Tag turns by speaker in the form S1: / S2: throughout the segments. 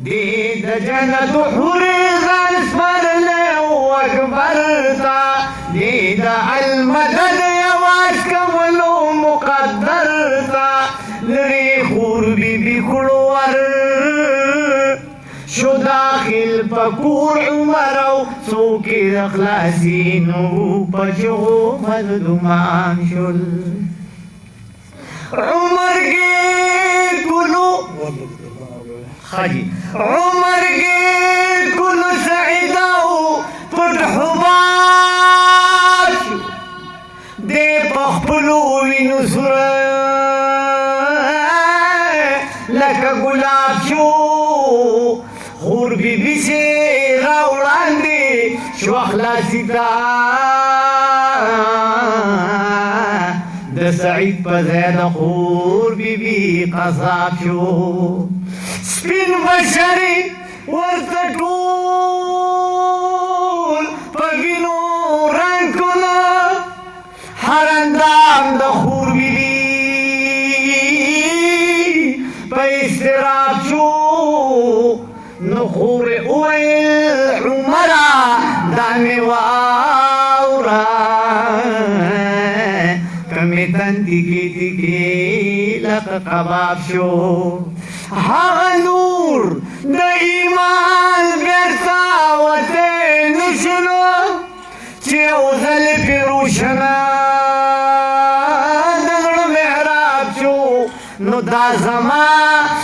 S1: دي د جنت حورزان سپرلی و اکبر تا دي د المدد یواز کولو مقدر تا لری خور بی بی کلور شو داخل پکور عمرو سوکی دخلاسینو پچو مردمان شل عمر کے کلو خاجی عمر کے کلو سعیداو پٹ حباش دے پخپلو وینو سر لکا گلاب شو خور بی بی سے راوڑان دے شو اخلاصی تا د سعید پا زید خور بی بی قصاب شو سپین بشری ورطا ٹول پا وینو رنگ کنا ہر اندام دا خور بی بی پا استراب شو نخور اویل عمرہ دامی واورا کمی تندی کی لق قباب شو هغه نور د ایمان بیرته وتی نشلو چې یو ځل پې روشنه د زړه محراب شو نو دا زما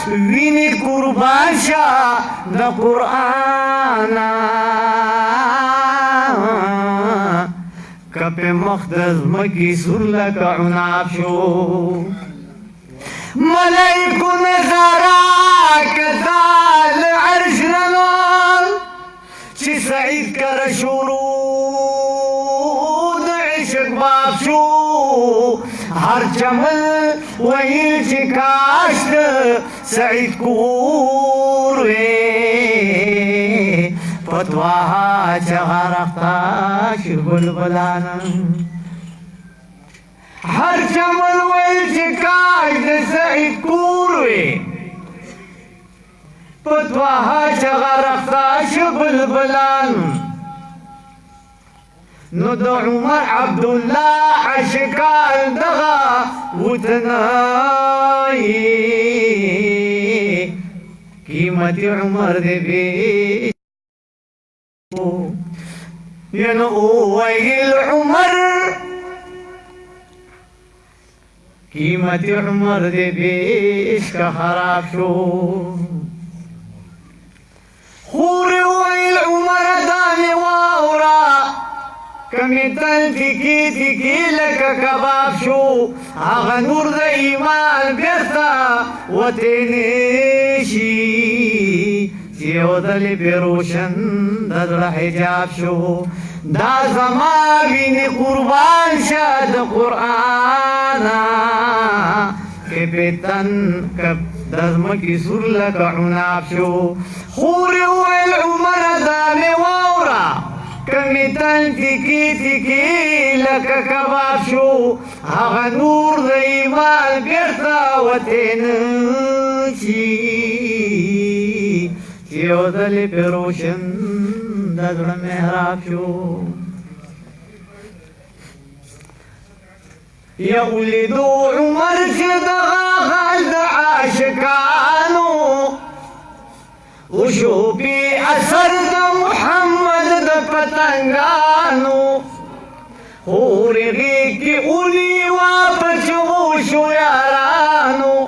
S1: وینې قربان شه د قرآنه که پې مخ د ځمکې سور لکه عناب شو ملائکو نظارا کتال عرش ننور چی سعید کر شروع د عشق باب شو ہر چمل ویل چی کاشت سعید کوروے پتواها چغا رختا شربل بلانا ہر چمل ویل چی کاش د سعید کوروی پتواها چغا رختا بلبلان نو د عمر عبداللہ عشقال دغا وتنائی قیمت عمر دے بی ینو اویل عمر قیمت عمر دے بیش کا خراب شو خور ویل عمر دامی واورا کمی تن تکی لکا کباب شو آغا نور دا ایمان بیرتا و تینیشی چیو دلی پی روشن دزر حجاب شو دا زما بینی قربان شد قرآنا که پیتن کب دزمکی سر لکا عناب شو خوری ویل عمر دامی واورا کمی تن تکی لکا کباب شو آغا نور دا ایمان بیرتا و تینشی چیو دلی پی روشن دزر محراب شو یا اولیدو عمر چی دغا خالد عاشقانو وشو بی اثر دا محمد دا پتنگانو خورغی کی اولی واپس غوشو یارانو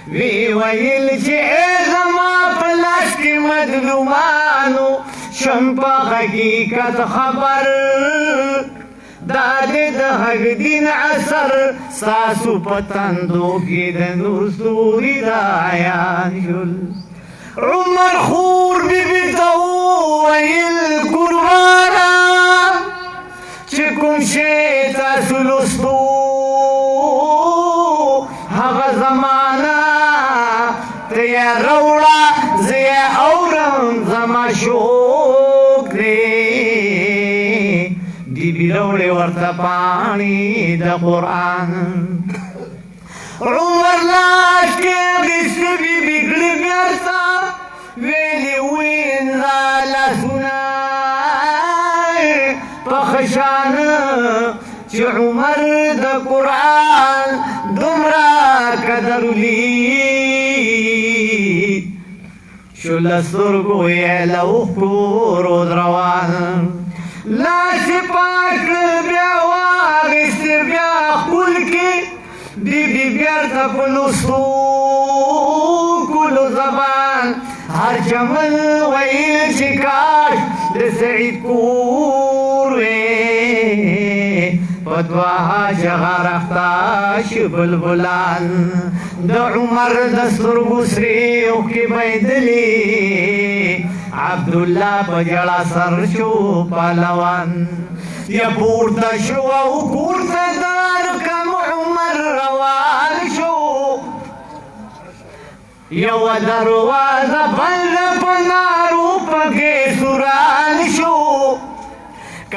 S1: وی ویل چی ایزما پلاس کی مظلومانو شمپا حقیقت خبر دادی د حق دین عصر ساسو پتندو کی د نور ستوری دا عیان شل عمر خور بی بی تو ویل قربانا چکم شیطا سلستو حق زمانا تیا روڑا زیا اورم زما شوک دے دی بیروڑے ورطا پانی دا قرآن عمر لاش کې غیسته بګړي بیرته ویلې وینځه لاسونه په خشانه چې عمر د قرآن دومره قدر ولید شو له سترګو یې له اوښکو رود روان لاسې پاک بیا واخیستې بیا خپل کې بیبي بیرته په لوستو کلو زبان هر چمن ویل چې کاش د سعید کور وې په دوه جغه رخته شي بلبلان د عمر د سترګو سرې اوښکې بهېدلې عبدالله په ژړا سر شو پهلوان یا پورته شو او کور ته دار کم عمر روان شو یوه دروازه بنده په نارو پکې سوران شو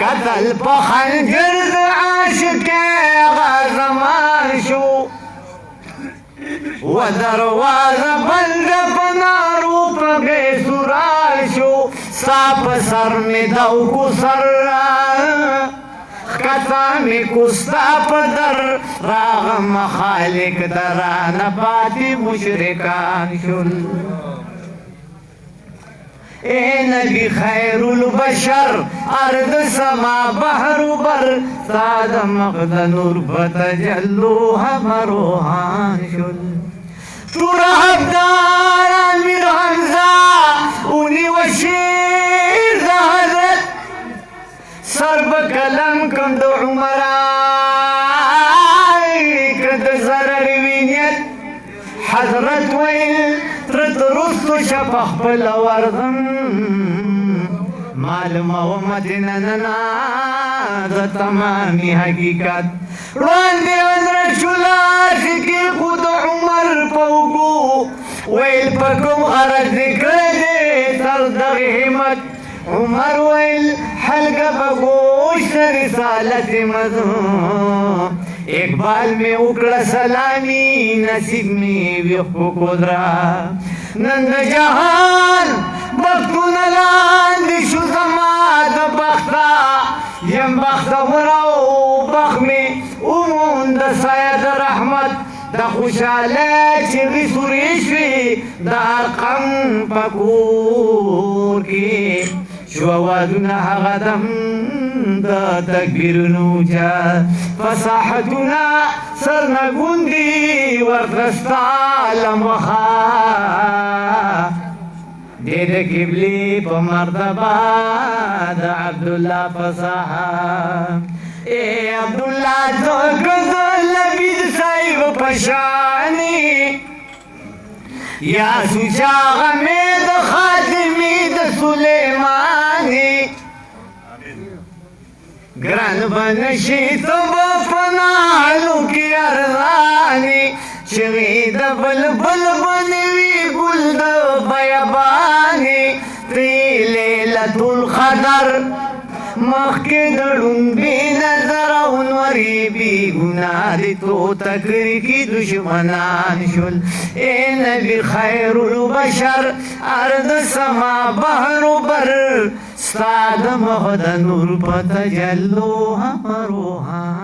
S1: قتل په خنجر د عاشقې هغه زمان شو و دروازه بنده په نارو پکې سوران شو ستا په سر مې دوکو سر ښکته مې کو ستا په در راغم خالق درانه پاتې مشرکان شول اے نبی خیر البشر ارض سما بحر بر ستا د مخ د نور په تجلو هم روحان شول تور حبدار امیر حمزه ونیوه شیر د حضرت سر په قلم کم د عمران که د ضرر وینیت حضرت ویل تر رستو شه په خپله ورځم معلومه ومه د ننه د تمامي حقیقت وړاندې حضرت شو لاس یې کېښود عمر په اوږو ویل په کوم غرض دې کړی دی تر دغې همت عمر ویل حلقه په گوشت رسالت مضمون اقبال میں اکڑا سلامی نصیب میں ویخو کدرا نند جہان بختون لاند شو زماد بختا یم بخت وراو بخ میں امون دا سید رحمت دا خوشحاله چغی سوری شوی دا ارقم پکور کی شو آوازونه هغه دم د تکبیرونو چا فصاحتونه سرنګوندي ورته ستا لمخه دې د قبلې په مرتبه د عبدالله فصاحه اے عبدالله تو کزل لبید صاحب پشانی یا سوچا غمی د خاتمی د سلیمانی گران بنشی تو بفنالو کی ارزانی چغی د بلبل بنوی گل د بیابانی تی لیلت القدر مخکې د ړومبې نظر او نورې بې ګناه دې تو تکرې کې دشمنان شول اے نبي خیر البشر ارض سما بحر بر ستا د مخ د نور په تجلو هم روحان